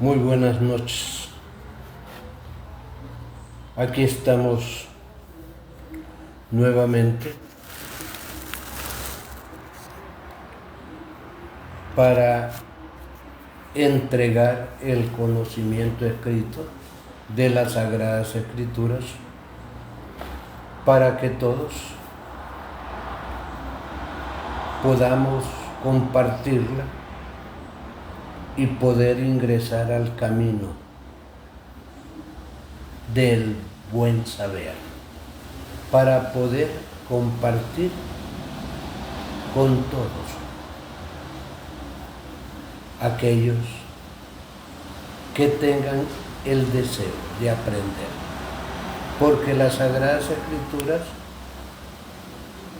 Muy buenas noches. Aquí estamos nuevamente para entregar el conocimiento escrito de las Sagradas Escrituras para que todos podamos compartirla y poder ingresar al camino del buen saber, para poder compartir con todos aquellos que tengan el deseo de aprender, porque las Sagradas Escrituras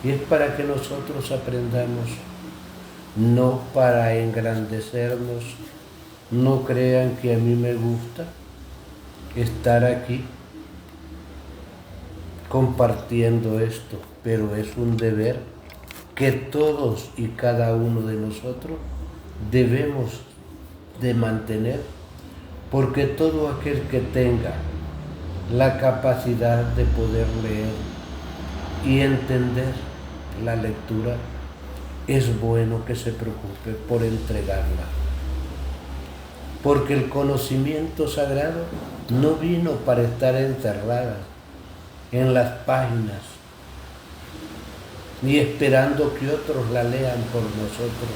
es para que nosotros aprendamos, no para engrandecernos. No crean que a mí me gusta estar aquí compartiendo esto, pero es un deber que todos y cada uno de nosotros debemos de mantener, porque todo aquel que tenga la capacidad de poder leer y entender la lectura, es bueno que se preocupe por entregarla, porque el conocimiento sagrado no vino para estar enterrada en las páginas ni esperando que otros la lean por nosotros.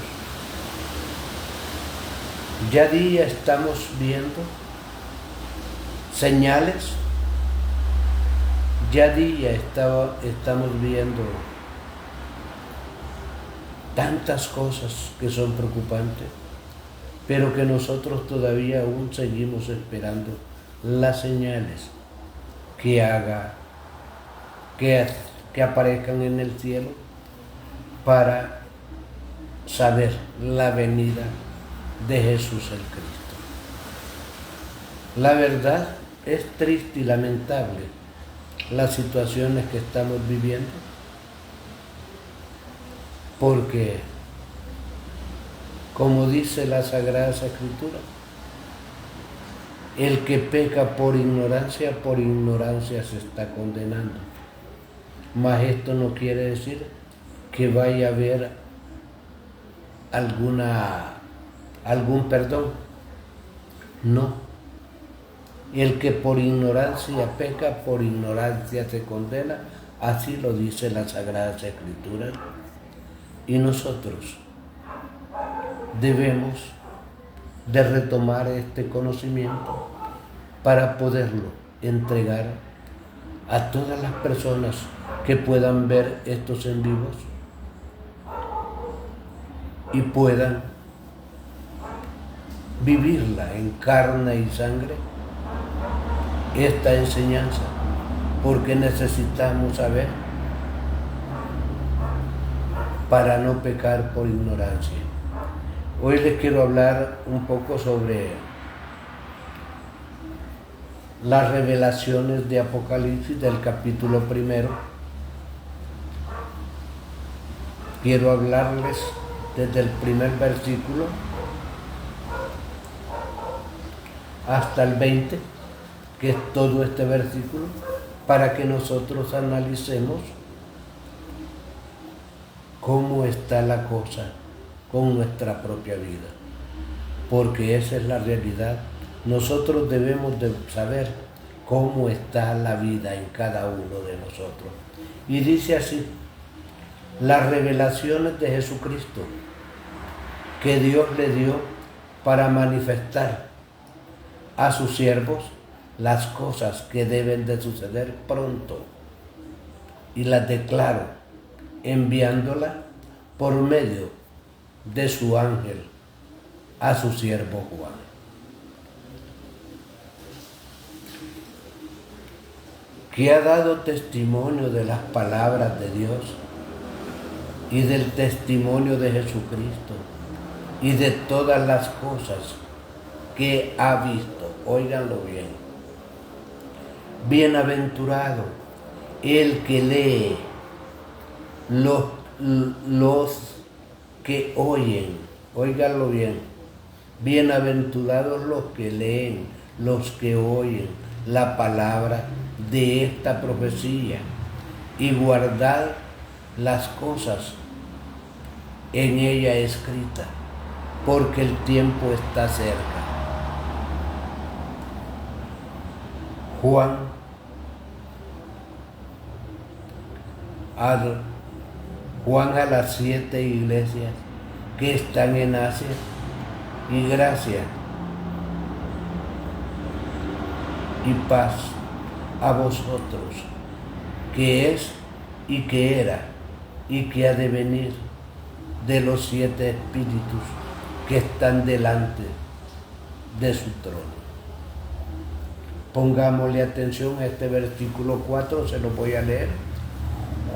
Ya día estamos viendo señales, ya día estamos viendo tantas cosas que son preocupantes, pero que nosotros todavía aún seguimos esperando las señales que aparezcan en el cielo para saber la venida de Jesús el Cristo. La verdad, es triste y lamentable las situaciones que estamos viviendo, porque, como dice la Sagrada Escritura, el que peca por ignorancia se está condenando. Mas esto no quiere decir que vaya a haber algún perdón. No. El que por ignorancia peca, por ignorancia se condena. Así lo dice la Sagrada Escritura. Y nosotros debemos de retomar este conocimiento para poderlo entregar a todas las personas que puedan ver estos en vivos y puedan vivirla en carne y sangre, esta enseñanza, porque necesitamos saber para no pecar por ignorancia. Hoy les quiero hablar un poco sobre las revelaciones de Apocalipsis del capítulo 1. Quiero hablarles desde el primer versículo hasta el 20, que es todo este versículo, para que nosotros analicemos cómo está la cosa con nuestra propia vida, porque esa es la realidad. Nosotros debemos de saber cómo está la vida en cada uno de nosotros. Y dice así: las revelaciones de Jesucristo que Dios le dio para manifestar a sus siervos las cosas que deben de suceder pronto, y las declaro enviándola por medio de su ángel a su siervo Juan. Que ha dado testimonio de las palabras de Dios y del testimonio de Jesucristo y de todas las cosas que ha visto. Óiganlo bien. Bienaventurado el que lee, los que oyen, óiganlo bien, Bienaventurados los que leen, los que oyen la palabra de esta profecía y guardad las cosas en ella escritas, porque el tiempo está cerca. Juan a las 7 iglesias que están en Asia, y gracia y paz a vosotros, que es y que era y que ha de venir, de los 7 espíritus que están delante de su trono. Pongámosle atención a este versículo 4, se lo voy a leer.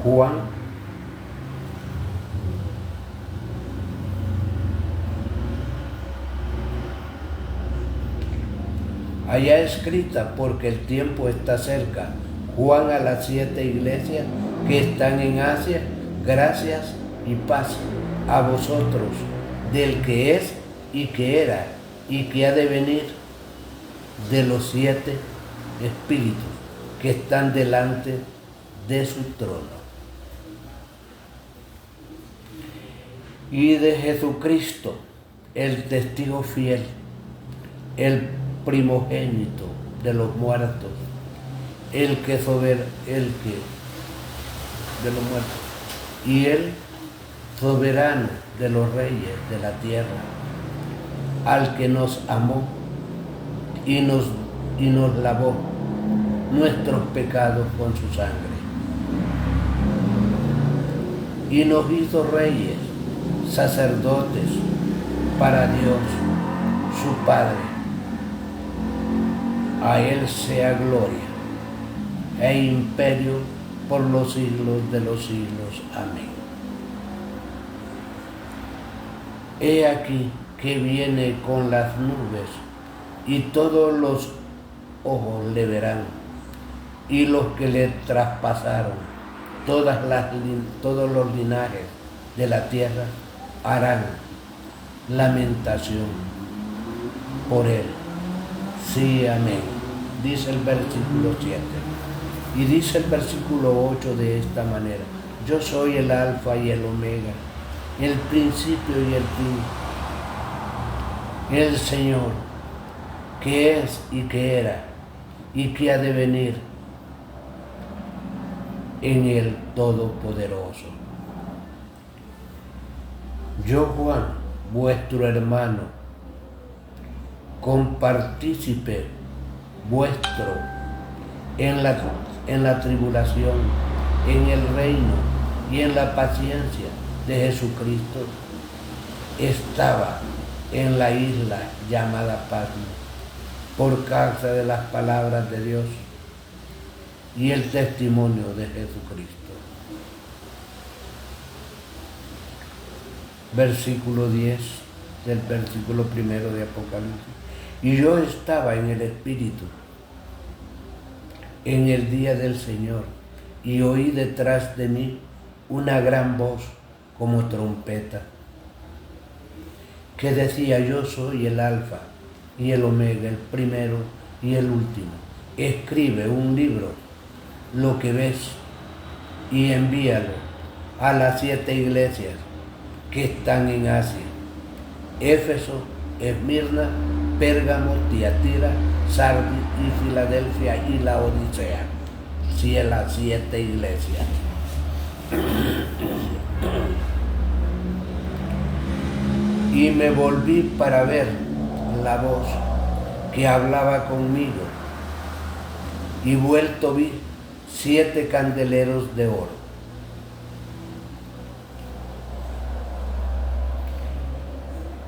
Juan allá escrita, porque el tiempo está cerca. Juan a las 7 iglesias que están en Asia, gracias y paz a vosotros, del que es y que era y que ha de venir, de los 7 espíritus que están delante de su trono. Y de Jesucristo, el testigo fiel, el primogénito de los muertos, de los muertos, y el soberano de los reyes de la tierra, al que nos amó y nos lavó nuestros pecados con su sangre, y nos hizo reyes, sacerdotes para Dios, su Padre. A Él sea gloria e imperio por los siglos de los siglos. Amén. He aquí que viene con las nubes, y todos los ojos le verán, y los que le traspasaron, todos los linajes de la tierra harán lamentación por él. Sí, amén. Dice el versículo 7. Y dice el versículo 8 de esta manera: yo soy el alfa y el omega, el principio y el fin, el Señor, que es y que era y que ha de venir, en el Todopoderoso. Yo, Juan, vuestro hermano, compartícipe vuestro en la tribulación, en el reino y en la paciencia de Jesucristo, estaba en la isla llamada Patmos por causa de las palabras de Dios y el testimonio de Jesucristo. Versículo 10 del versículo 1 de Apocalipsis. Y yo estaba en el Espíritu en el día del Señor, y oí detrás de mí una gran voz como trompeta, que decía: yo soy el alfa y el omega, el primero y el último. Escribe un libro lo que ves y envíalo a las 7 iglesias que están en Asia: Éfeso, Esmirna, Pérgamo, Tiatira, Sardis y Filadelfia y la Odisea. Sí, a las 7 iglesias. Y me volví para ver la voz que hablaba conmigo, y vuelto vi 7 candeleros de oro,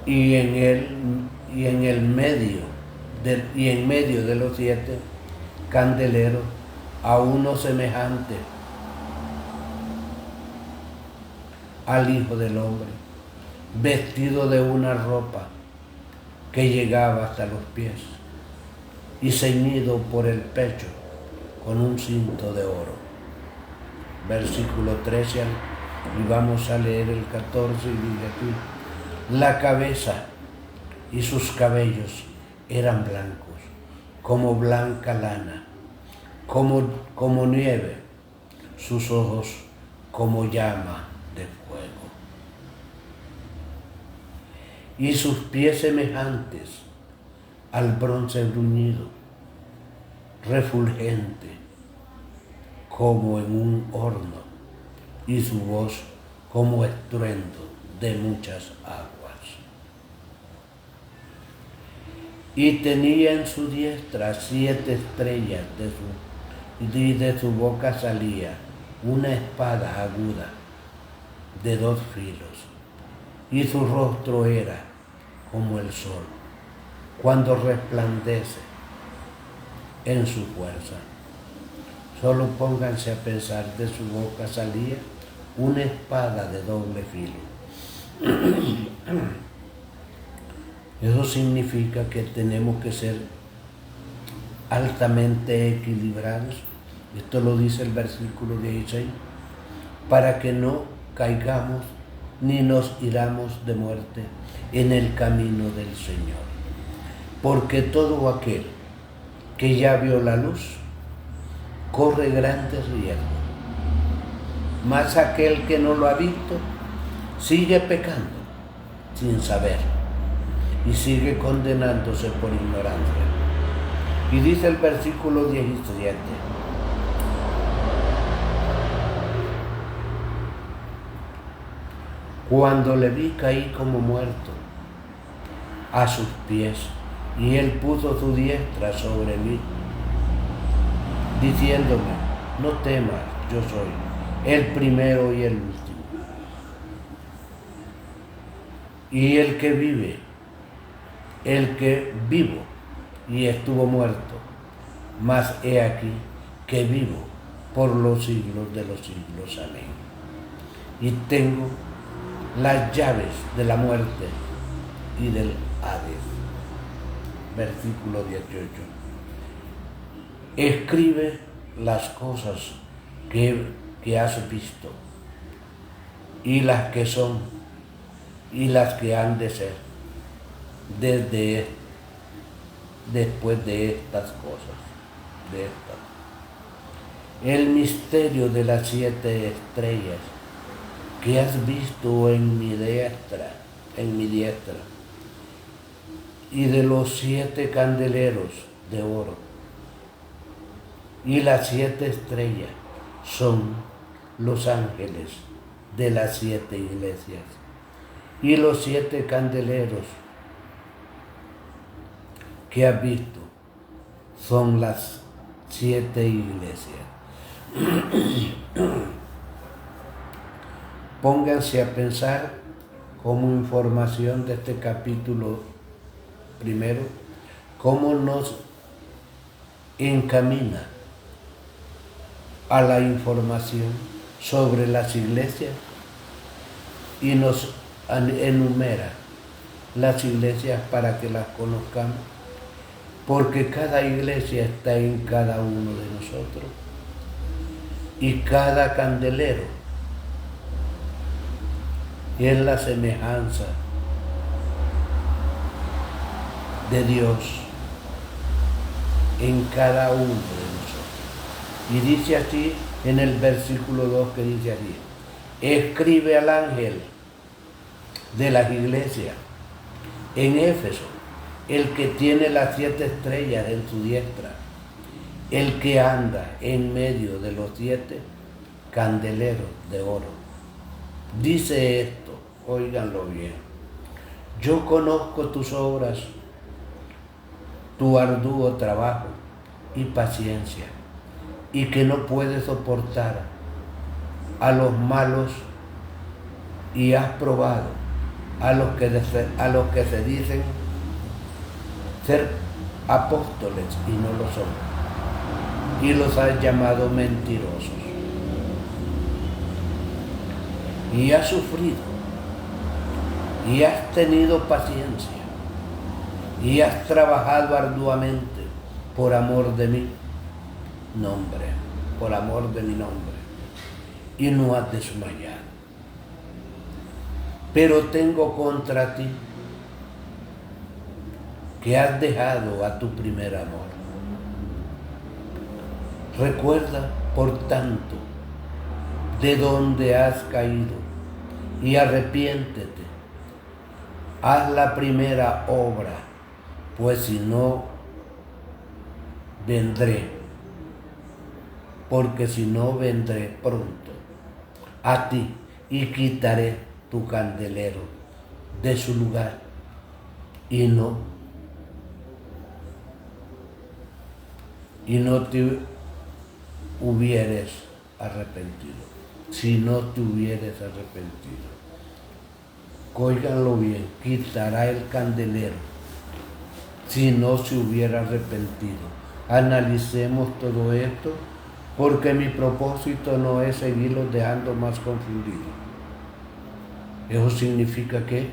y en medio de los 7 candeleros a uno semejante al Hijo del Hombre, vestido de una ropa que llegaba hasta los pies y ceñido por el pecho con un cinto de oro. Versículo 13, y vamos a leer el 14, y dice aquí: la cabeza y sus cabellos eran blancos, como blanca lana, como nieve, sus ojos como llama de fuego, y sus pies semejantes al bronce bruñido, refulgente como en un horno, y su voz como estruendo de muchas aguas. Y tenía en su diestra 7 estrellas, y de su boca salía una espada aguda de 2 filos, y su rostro era como el sol cuando resplandece en su fuerza. Solo pónganse a pensar, de su boca salía una espada de doble filo. Eso significa que tenemos que ser altamente equilibrados. Esto lo dice el versículo 16, para que no caigamos ni nos hiramos de muerte en el camino del Señor. Porque todo aquel que ya vio la luz corre grandes riesgos, mas aquel que no lo ha visto sigue pecando sin saber y sigue condenándose por ignorancia. Y dice el versículo 17: cuando le vi caí como muerto a sus pies, y él puso su diestra sobre mí, diciéndome: no temas, yo soy el primero y el último, y el que vive, el que vivo y estuvo muerto, mas he aquí que vivo por los siglos de los siglos. Amén. Y tengo las llaves de la muerte y del Hades. Versículo 18. Escribe las cosas que has visto, y las que son, y las que han de ser, después de estas cosas, el misterio de las 7 estrellas que has visto en mi diestra, y de los 7 candeleros de oro. Y las 7 estrellas son los ángeles de las 7 iglesias, y los 7 candeleros que has visto son las 7 iglesias. Pónganse a pensar como información de este capítulo primero, cómo nos encamina a la información sobre las iglesias y nos enumera las iglesias para que las conozcamos, porque cada iglesia está en cada uno de nosotros, y cada candelero es la semejanza de Dios en cada uno de nosotros. Y dice así en el versículo 2, que dice así: escribe al ángel de las iglesias en Éfeso, el que tiene las 7 estrellas en su diestra, el que anda en medio de los 7 candeleros de oro. Dice esto, óiganlo bien: yo conozco tus obras, tu arduo trabajo y paciencia, y que no puedes soportar a los malos, y has probado a los que se dicen ser apóstoles y no lo son, y los has llamado mentirosos. Y has sufrido, y has tenido paciencia, y has trabajado arduamente por amor de mi nombre, y no has desmayado. Pero tengo contra ti que has dejado a tu primer amor. Recuerda, por tanto, de dónde has caído y arrepiéntete. Haz la primera obra, pues si no, vendré, porque si no, vendré pronto a ti y quitaré tu candelero de su lugar y no te hubieres arrepentido. Si no te hubieres arrepentido. Óiganlo bien, quitará el candelero si no se hubiera arrepentido. Analicemos todo esto, porque mi propósito no es seguirlos dejando más confundidos. Eso significa que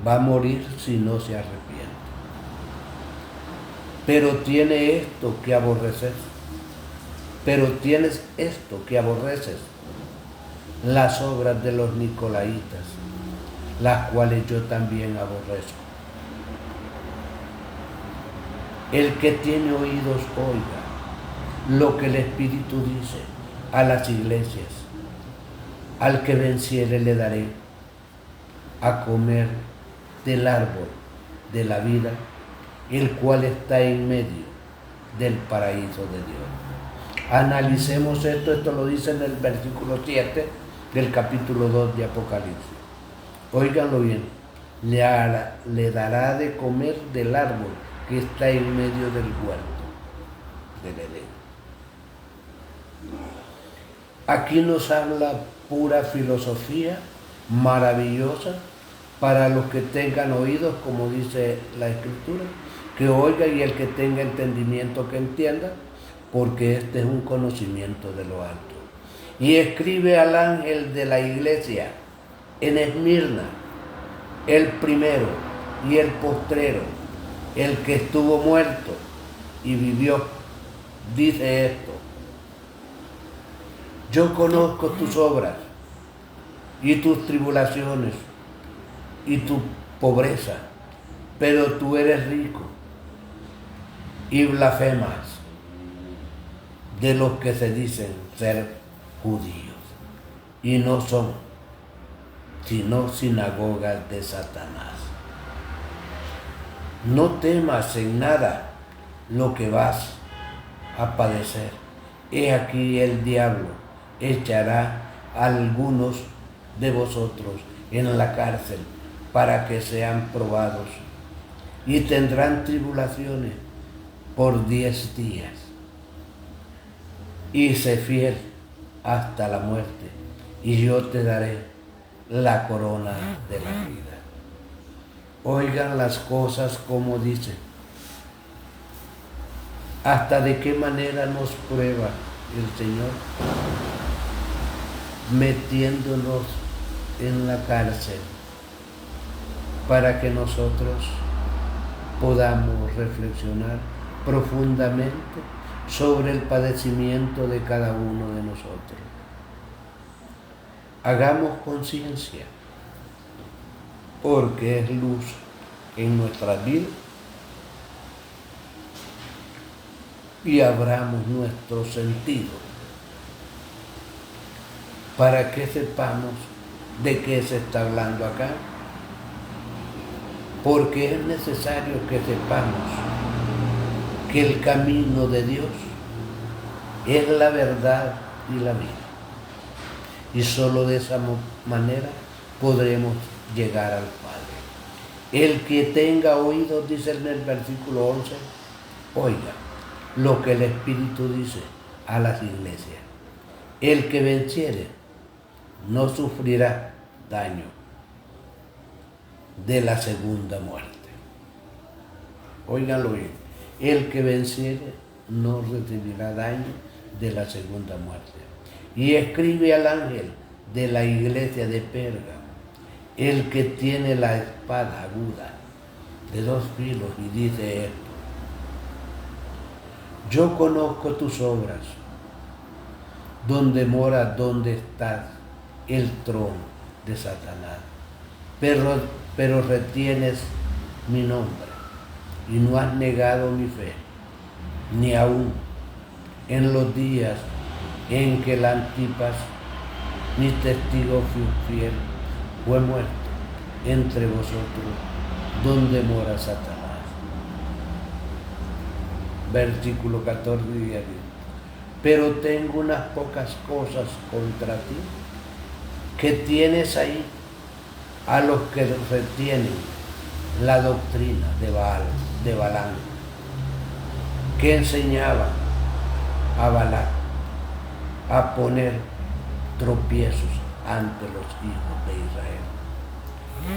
va a morir si no se arrepiente. Pero tiene esto que aborrecer. Pero tienes esto que aborreces: las obras de los nicolaitas, las cuales yo también aborrezco. El que tiene oídos, oiga lo que el Espíritu dice a las iglesias. Al que venciere le daré a comer del árbol de la vida, el cual está en medio del paraíso de Dios. Analicemos esto lo dice en el versículo 7 del capítulo 2 de Apocalipsis. Óiganlo bien, le dará de comer del árbol que está en medio del huerto del Edén. Aquí nos habla pura filosofía maravillosa para los que tengan oídos, como dice la Escritura, que oiga, y el que tenga entendimiento que entienda, porque este es un conocimiento de lo alto. Y escribe al ángel de la iglesia en Esmirna, el primero y el postrero, el que estuvo muerto y vivió, dice esto: yo conozco tus obras y tus tribulaciones y tu pobreza, pero tú eres rico y blasfemas de los que se dicen ser judíos y no son, sino sinagogas de Satanás. No temas en nada lo que vas a padecer. He aquí el diablo echará a algunos de vosotros en la cárcel para que sean probados, y tendrán tribulaciones por 10 días. Y sé fiel hasta la muerte, y yo te daré la corona de la vida. Oigan las cosas como dice. ¿Hasta de qué manera nos prueba el Señor? Metiéndonos en la cárcel para que nosotros podamos reflexionar profundamente sobre el padecimiento de cada uno de nosotros. Hagamos conciencia, porque es luz en nuestras vidas, y abramos nuestro sentido para que sepamos de qué se está hablando acá, porque es necesario que sepamos que el camino de Dios es la verdad y la vida, y solo de esa manera podremos llegar al Padre. El que tenga oídos, dice en el versículo 11, oiga lo que el Espíritu dice a las iglesias. El que venciere no sufrirá daño de la segunda muerte. Óiganlo bien, el que venciere no recibirá daño de la segunda muerte. Y escribe al ángel de la iglesia de Pérgamo, el que tiene la espada aguda de 2 filos, y dice esto: yo conozco tus obras, donde mora, donde está el trono de Satanás, pero pero retienes mi nombre y no has negado mi fe, ni aún en los días en que el Antipas, mi testigo fiel, fue muerto entre vosotros, donde mora Satanás. Versículo 14 y 10. Pero tengo unas pocas cosas contra ti, que tienes ahí a los que retienen la doctrina de Balaam, que enseñaba a Balac a poner tropiezos ante los hijos de Israel,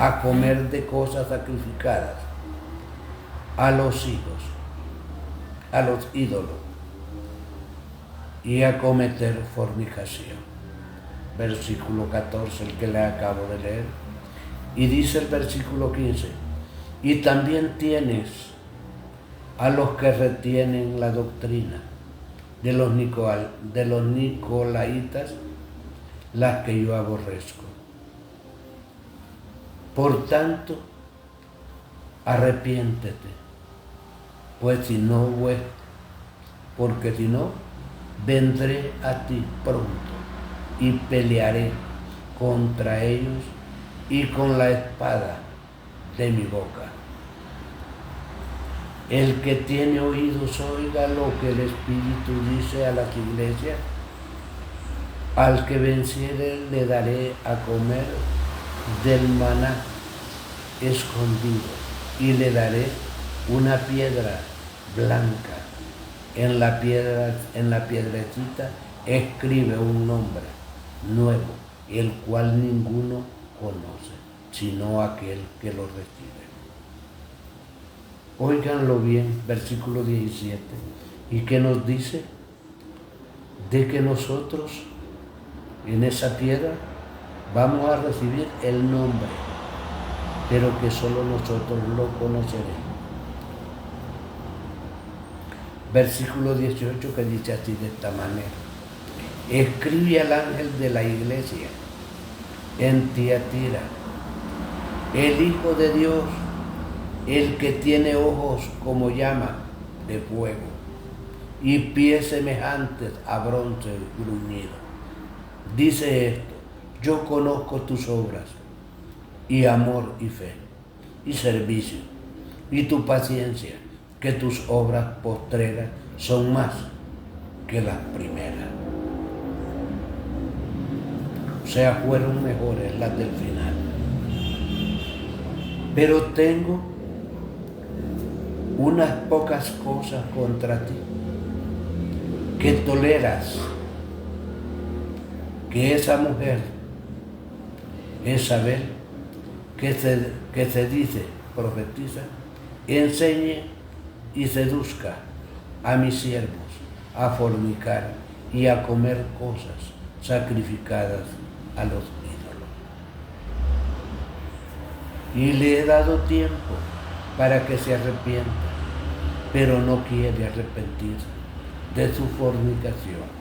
a comer de cosas sacrificadas a los hijos, a los ídolos, y a cometer fornicación. Versículo 14, el que le acabo de leer. Y dice el versículo 15, y también tienes a los que retienen la doctrina de los nicolaitas, las que yo aborrezco. Por tanto, arrepiéntete, pues porque si no, vendré a ti pronto y pelearé contra ellos y con la espada de mi boca. El que tiene oídos oiga lo que el Espíritu dice a las iglesias. Al que venciere le daré a comer del maná escondido y le daré una piedra blanca. En la piedrecita escribe un nombre nuevo, el cual ninguno conoce, sino aquel que lo recibe. Óiganlo bien, versículo 17. ¿Y qué nos dice? De que nosotros en esa piedra vamos a recibir el nombre, pero que solo nosotros lo conoceremos. Versículo 18 que dice así de esta manera. Escribe al ángel de la iglesia en Tiatira, el Hijo de Dios, el que tiene ojos como llama de fuego y pies semejantes a bronce bruñido. Dice esto: yo conozco tus obras y amor y fe y servicio y tu paciencia, que tus obras postreras son más que las primeras. O sea, fueron mejores las del final. Pero tengo unas pocas cosas contra ti, que toleras que esa mujer, Jezabel, que se dice profetiza, enseñe y seduzca a mis siervos a fornicar y a comer cosas sacrificadas a los ídolos. Y le he dado tiempo para que se arrepienta, pero no quiere arrepentirse de su fornicación.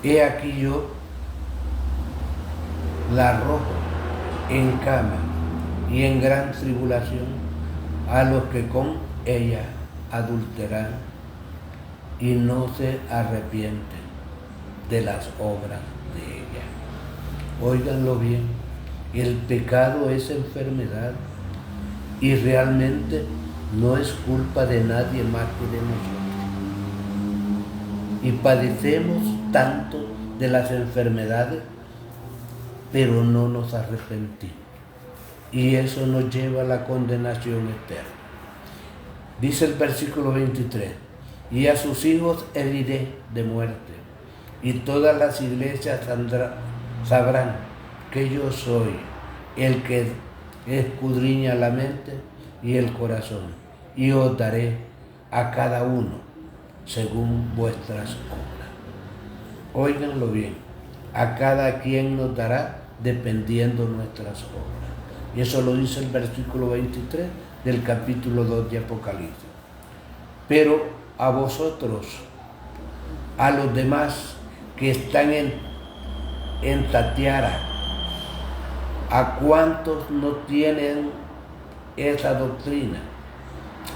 He aquí yo la arrojo en cama y en gran tribulación a los que con ella adulteran y no se arrepienten de las obras de ella. Óiganlo bien, el pecado es enfermedad y realmente no es culpa de nadie más que de nosotros. Y padecemos tanto de las enfermedades, pero no nos arrepentimos. Y eso nos lleva a la condenación eterna. Dice el versículo 23, y a sus hijos heriré de muerte, y todas las iglesias sabrán que yo soy el que escudriña la mente y el corazón, y os daré a cada uno según vuestras obras. Óiganlo bien, a cada quien nos dará dependiendo nuestras obras. Y eso lo dice el versículo 23 del capítulo 2 de Apocalipsis. Pero a vosotros, a los demás que están en Tatiara ¿A cuántos no tienen esa doctrina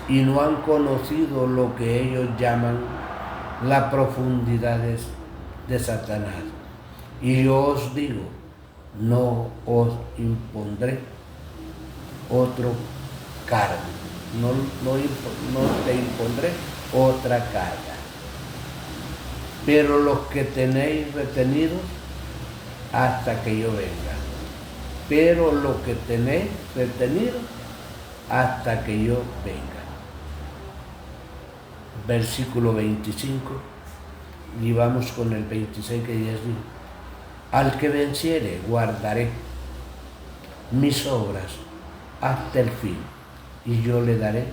y no han conocido lo que ellos llaman las profundidades de Satanás? Y yo os digo, no os impondré otro cargo, no te impondré otra carga. Pero los que tenéis retenidos hasta que yo venga. Pero los que tenéis retenidos hasta que yo venga. Versículo 25, y vamos con el 26 que dice así: al que venciere guardaré mis obras hasta el fin, y yo le daré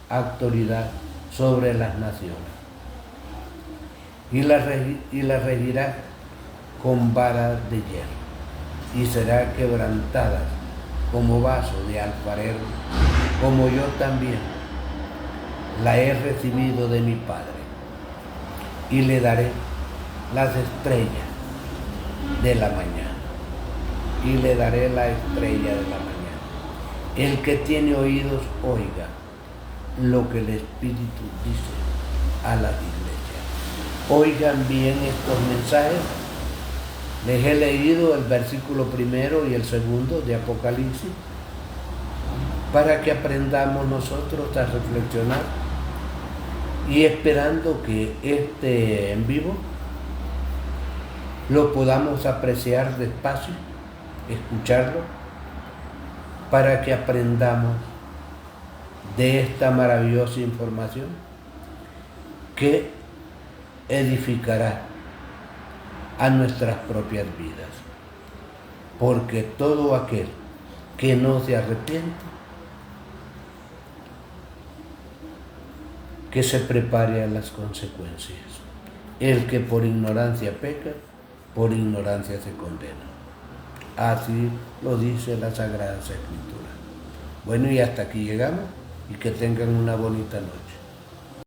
autoridad sobre las naciones, y la regirá con vara de hierro, y será quebrantada como vaso de alfarero, como yo también la he recibido de mi Padre. Y le daré las estrellas de la mañana, y le daré la estrella de la mañana. El que tiene oídos, oiga lo que el Espíritu dice a las iglesias. Oigan bien estos mensajes. Les he leído el versículo 1 y el 2 de Apocalipsis para que aprendamos nosotros a reflexionar, y esperando que este en vivo lo podamos apreciar despacio, escucharlo, para que aprendamos de esta maravillosa información que edificará a nuestras propias vidas. Porque todo aquel que no se arrepiente, que se prepare a las consecuencias. El que por ignorancia peca, por ignorancia se condena. Así lo dice la Sagrada Escritura. Bueno, y hasta aquí llegamos, y que tengan una bonita noche.